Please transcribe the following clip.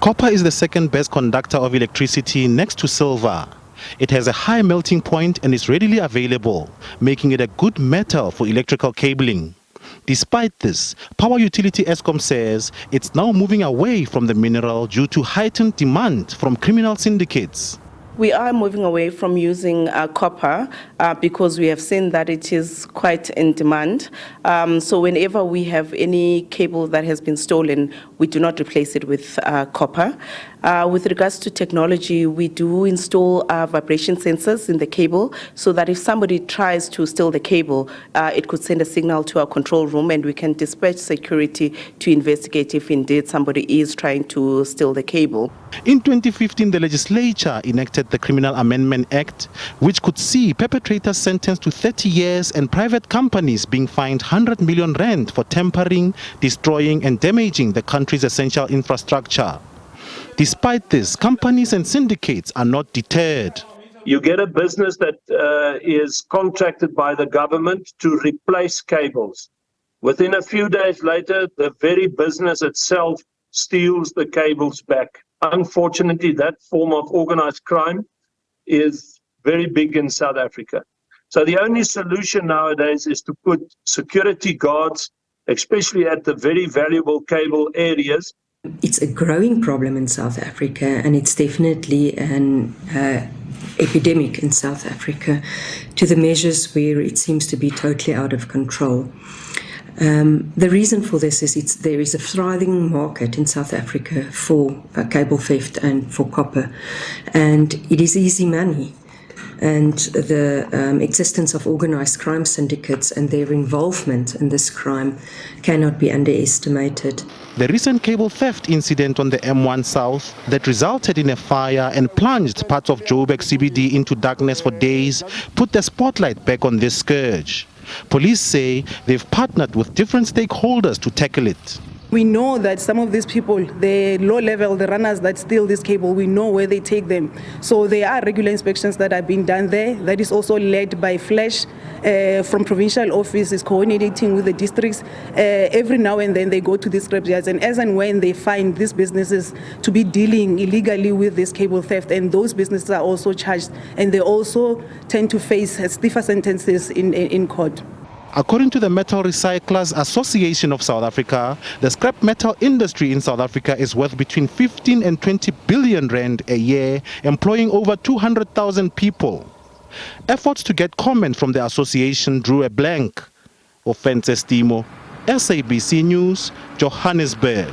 Copper is the second best conductor of electricity next to silver. It has a high melting point and is readily available, making it a good metal for electrical cabling. Despite this, power utility Eskom says it's now moving away from the mineral due to heightened demand from criminal syndicates. We are moving away from using copper because we have seen that it is quite in demand. So whenever we have any cable that has been stolen, we do not replace it with copper. With regards to technology, we do install vibration sensors in the cable so that if somebody tries to steal the cable, it could send a signal to our control room and we can dispatch security to investigate if indeed somebody is trying to steal the cable. In 2015, the legislature enacted the Criminal Amendment Act, which could see perpetrators sentenced to 30 years and private companies being fined 100 million rand for tampering, destroying and damaging the country's essential infrastructure. Despite this, companies and syndicates are not deterred. You get a business that is contracted by the government to replace cables. Within a few days later, the very business itself steals the cables back. Unfortunately, that form of organized crime is very big in South Africa. So the only solution nowadays is to put security guards, especially at the very valuable cable areas. It's a growing problem in South Africa, and it's definitely an epidemic in South Africa, to the measures where it seems to be totally out of control. The reason for this is there is a thriving market in South Africa for cable theft and for copper, and it is easy money. And the existence of organized crime syndicates and their involvement in this crime cannot be underestimated. The recent cable theft incident on the M1 South that resulted in a fire and plunged parts of Joburg CBD into darkness for days put the spotlight back on this scourge. Police say they've partnered with different stakeholders to tackle it. We know that some of these people, the low level, the runners that steal this cable, we know where they take them. So there are regular inspections that are being done there. That is also led by Flash from provincial offices coordinating with the districts. Every now and then they go to these scrapyards, and as and when they find these businesses to be dealing illegally with this cable theft, and those businesses are also charged, and they also tend to face stiffer sentences in court. According to the Metal Recyclers Association of South Africa, the scrap metal industry in South Africa is worth between 15 and 20 billion rand a year, employing over 200,000 people. Efforts to get comment from the association drew a blank. Offense Estimo, SABC News, Johannesburg.